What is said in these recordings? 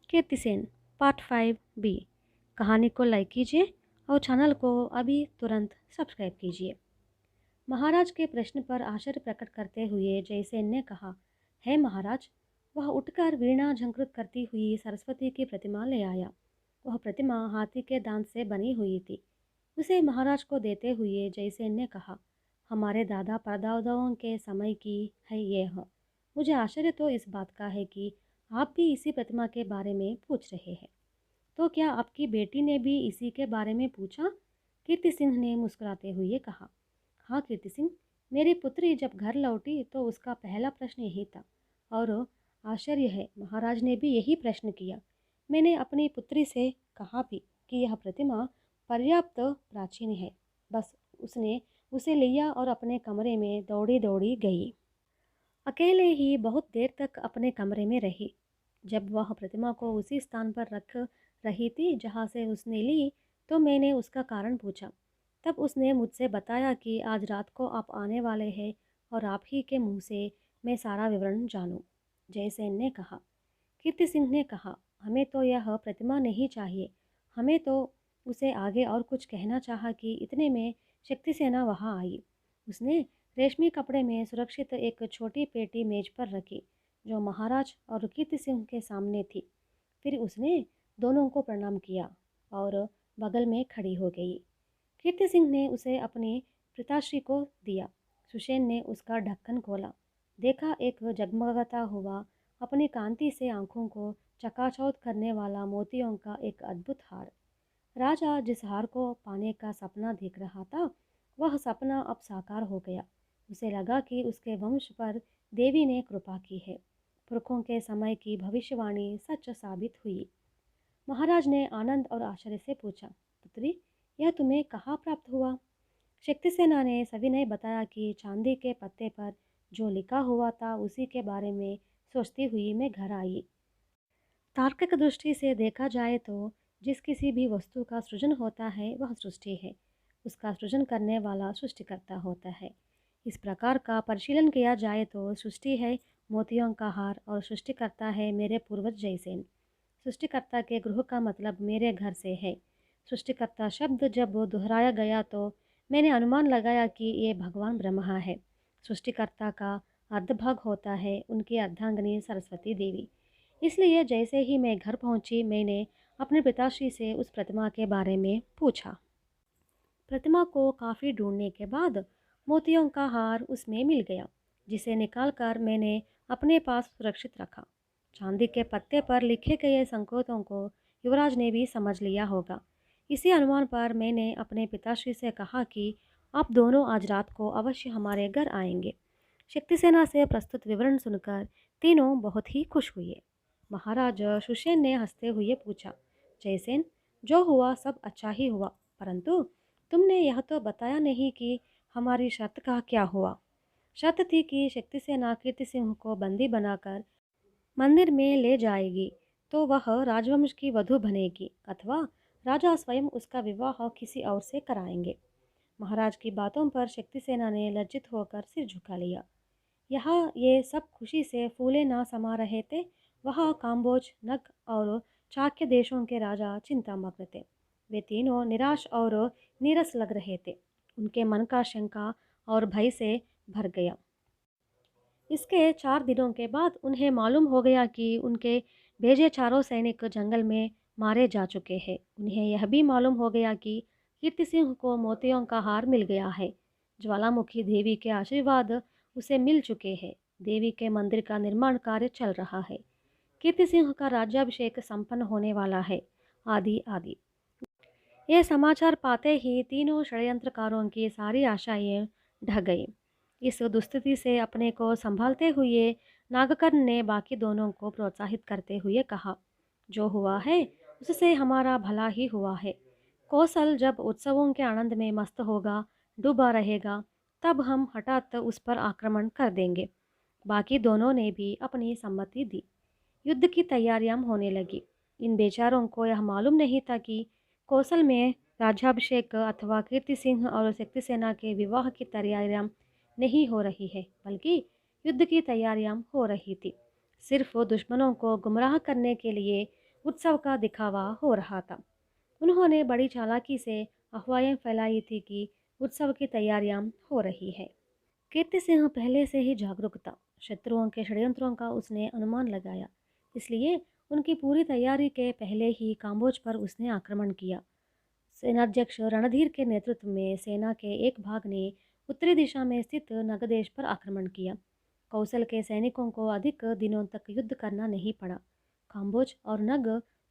कीर्तिसेन part 5B। कहानी को like कीजिए और चैनल को अभी तुरंत सब्सक्राइब कीजिए। महाराज के प्रश्न पर आश्चर्य प्रकट करते हुए जयसेन ने कहा, है महाराज। वह उठकर वीणा झंकृत करती हुई सरस्वती की प्रतिमा ले आया। वह प्रतिमा हाथी के दांत से बनी हुई थी। उसे महाराज को देते हुए जयसेन ने कहा, हमारे दादा परदादाओं के समय की है यह। मुझे आश्चर्य तो इस बात का है कि आप भी इसी प्रतिमा के बारे में पूछ रहे हैं। तो क्या आपकी बेटी ने भी इसी के बारे में पूछा? कीर्ति सिंह ने मुस्कुराते हुए कहा, हाँ कीर्ति सिंह, मेरी पुत्री जब घर लौटी तो उसका पहला प्रश्न यही था। और आश्चर्य है, महाराज ने भी यही प्रश्न किया। मैंने अपनी पुत्री से कहा भी कि यह प्रतिमा पर्याप्त प्राचीन है। बस उसने उसे लिया और अपने कमरे में दौड़ी दौड़ी गई। अकेले ही बहुत देर तक अपने कमरे में रही। जब वह प्रतिमा को उसी स्थान पर रख रही थी जहाँ से उसने ली, तो मैंने उसका कारण पूछा। तब उसने मुझसे बताया कि आज रात को आप आने वाले हैं और आप ही के मुंह से मैं सारा विवरण जानूं। जयसेन ने कहा। कीर्ति सिंह ने कहा, हमें तो यह प्रतिमा नहीं चाहिए। हमें तो उसे आगे और कुछ कहना चाहा कि इतने में शक्ति सेना वहाँ आई। उसने रेशमी कपड़े में सुरक्षित एक छोटी पेटी मेज पर रखी जो महाराज और कीर्ति सिंह के सामने थी। फिर उसने दोनों को प्रणाम किया और बगल में खड़ी हो गई। कीर्ति सिंह ने उसे अपनी पिताश्री को दिया। सुषेण ने उसका ढक्कन खोला, देखा एक जगमगाता हुआ, अपनी कांति से आंखों को चकाचौंध करने वाला मोतियों का एक अद्भुत हार। राजा जिस हार को पाने का सपना देख रहा था, वह सपना अब साकार हो गया। उसे लगा कि उसके वंश पर देवी ने कृपा की है। पुरखों के समय की भविष्यवाणी सच साबित हुई। महाराज ने आनंद और आश्चर्य से पूछा, पुत्री, यह तुम्हें कहाँ प्राप्त हुआ? शक्ति सेना ने सविनय बताया कि चांदी के पत्ते पर जो लिखा हुआ था उसी के बारे में सोचती हुई मैं घर आई। तार्किक दृष्टि से देखा जाए तो जिस किसी भी वस्तु का सृजन होता है वह सृष्टि है। उसका सृजन करने वाला सृष्टिकर्ता होता है। इस प्रकार का परिशीलन किया जाए तो सृष्टि है मोतियों का हार और सृष्टिकर्ता है मेरे पूर्वज जयसेन। सृष्टिकर्ता के गृह का मतलब मेरे घर से है। सृष्टिकर्ता शब्द जब दोहराया गया तो मैंने अनुमान लगाया कि ये भगवान ब्रह्मा है। सृष्टिकर्ता का अर्धभाग होता है उनकी अर्धांगिनी सरस्वती देवी। इसलिए जैसे ही मैं घर पहुंची, मैंने अपने पिताश्री से उस प्रतिमा के बारे में पूछा। प्रतिमा को काफ़ी ढूंढने के बाद मोतियों का हार उसमें मिल गया, जिसे निकालकर मैंने अपने पास सुरक्षित रखा। चांदी के पत्ते पर लिखे गए संकेतों को युवराज ने भी समझ लिया होगा। इसी अनुमान पर मैंने अपने पिताश्री से कहा कि आप दोनों आज रात को अवश्य हमारे घर आएंगे। शक्ति सेना से प्रस्तुत विवरण सुनकर तीनों बहुत ही खुश हुए। महाराज सुषेण ने हंसते हुए पूछा, जयसेन, जो हुआ सब अच्छा ही हुआ, परंतु तुमने यह तो बताया नहीं कि हमारी शर्त का क्या हुआ। शर्त थी कि शक्ति सेना कीर्ति सिंह को बंदी बनाकर मंदिर में ले जाएगी तो वह राजवंश की वधू बनेगी अथवा राजा स्वयं उसका विवाह किसी और से कराएंगे। महाराज की बातों पर शक्ति सेना ने लज्जित होकर सिर झुका लिया। यहाँ ये सब खुशी से फूले ना समा रहे थे, वहाँ काम्बोज, नग और चाक्य देशों के राजा चिंतामग्न थे। वे तीनों निराश और नीरस लग रहे थे। उनके मन का शंका और भय से भर गया। इसके 4 दिनों के बाद उन्हें मालूम हो गया कि उनके भेजे चारों सैनिक जंगल में मारे जा चुके हैं। उन्हें यह भी मालूम हो गया कि कीर्ति सिंह को मोतियों का हार मिल गया है। ज्वालामुखी देवी के आशीर्वाद उसे मिल चुके हैं। देवी के मंदिर का निर्माण कार्य चल रहा है। कीर्ति सिंह का राज्याभिषेक संपन्न होने वाला है, आदि आदि। ये समाचार पाते ही तीनों षड्यंत्रकारों की सारी आशाएं ढह गईं। इस दुस्थिति से अपने को संभालते हुए नागकर्ण ने बाकी दोनों को प्रोत्साहित करते हुए कहा, जो हुआ है उससे हमारा भला ही हुआ है। कौशल जब उत्सवों के आनंद में मस्त होगा, डूबा रहेगा, तब हम हठात उस पर आक्रमण कर देंगे। बाकी दोनों ने भी अपनी सम्मति दी। युद्ध की तैयारियां होने लगी। इन बेचारों को यह मालूम नहीं था कि कौशल में राज्याभिषेक अथवा कीर्ति सिंह और शक्ति सेना के विवाह की तैयारियां नहीं हो रही है, बल्कि युद्ध की तैयारियां हो रही थी। सिर्फ दुश्मनों को गुमराह करने के लिए उत्सव का दिखावा हो रहा था। उन्होंने बड़ी चालाकी से अफवाहें फैलाई थी कि उत्सव की तैयारियां हो रही है। कीर्ति सिंह पहले से ही जागरूक था। शत्रुओं के षड्यंत्रों का उसने अनुमान लगाया, इसलिए उनकी पूरी तैयारी के पहले ही काम्बोज पर उसने आक्रमण किया। सेनाध्यक्ष रणधीर के नेतृत्व में सेना के एक भाग ने उत्तरी दिशा में स्थित नगदेश पर आक्रमण किया। कौशल के सैनिकों को अधिक दिनों तक युद्ध करना नहीं पड़ा। काम्बोज और नग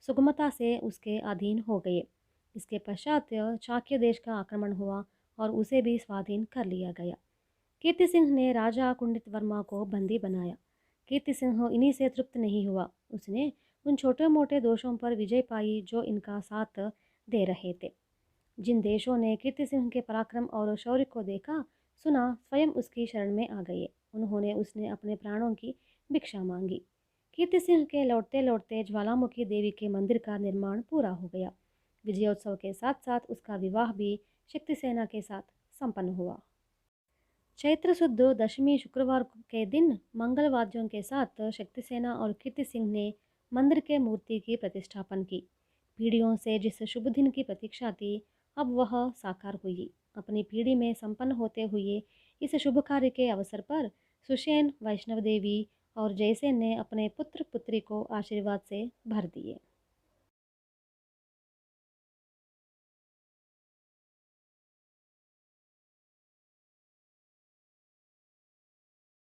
सुगमता से उसके अधीन हो गए। इसके पश्चात चाक्य देश का आक्रमण हुआ और उसे भी स्वाधीन कर लिया गया। कीर्ति सिंह ने राजा कुंडित वर्मा को बंदी बनाया। कीर्ति सिंह इन्हीं से तृप्त नहीं हुआ। उसने उन छोटे मोटे दोषों पर विजय पाई जो इनका साथ दे रहे थे। जिन देशों ने कीर्ति सिंह के पराक्रम और शौर्य को देखा सुना, स्वयं उसकी शरण में आ गए। उन्होंने उसने अपने प्राणों की भिक्षा मांगी। कीर्ति सिंह के लौटते लौटते ज्वालामुखी देवी के मंदिर का निर्माण पूरा हो गया। विजयोत्सव के साथ साथ उसका विवाह भी शक्ति सेना के साथ संपन्न हुआ। चैत्र शुद्ध दशमी शुक्रवार के दिन मंगल वाद्यों के साथ शक्ति सेना और कीर्ति सिंह ने मंदिर के मूर्ति की प्रतिष्ठापन की। पीढ़ियों से जिस शुभ दिन की प्रतीक्षा थी, अब वह साकार हुई। अपनी पीढ़ी में संपन्न होते हुए इस शुभ कार्य के अवसर पर सुषेण, वैष्णव देवी और जयसेन ने अपने पुत्र पुत्री को आशीर्वाद से भर दिए।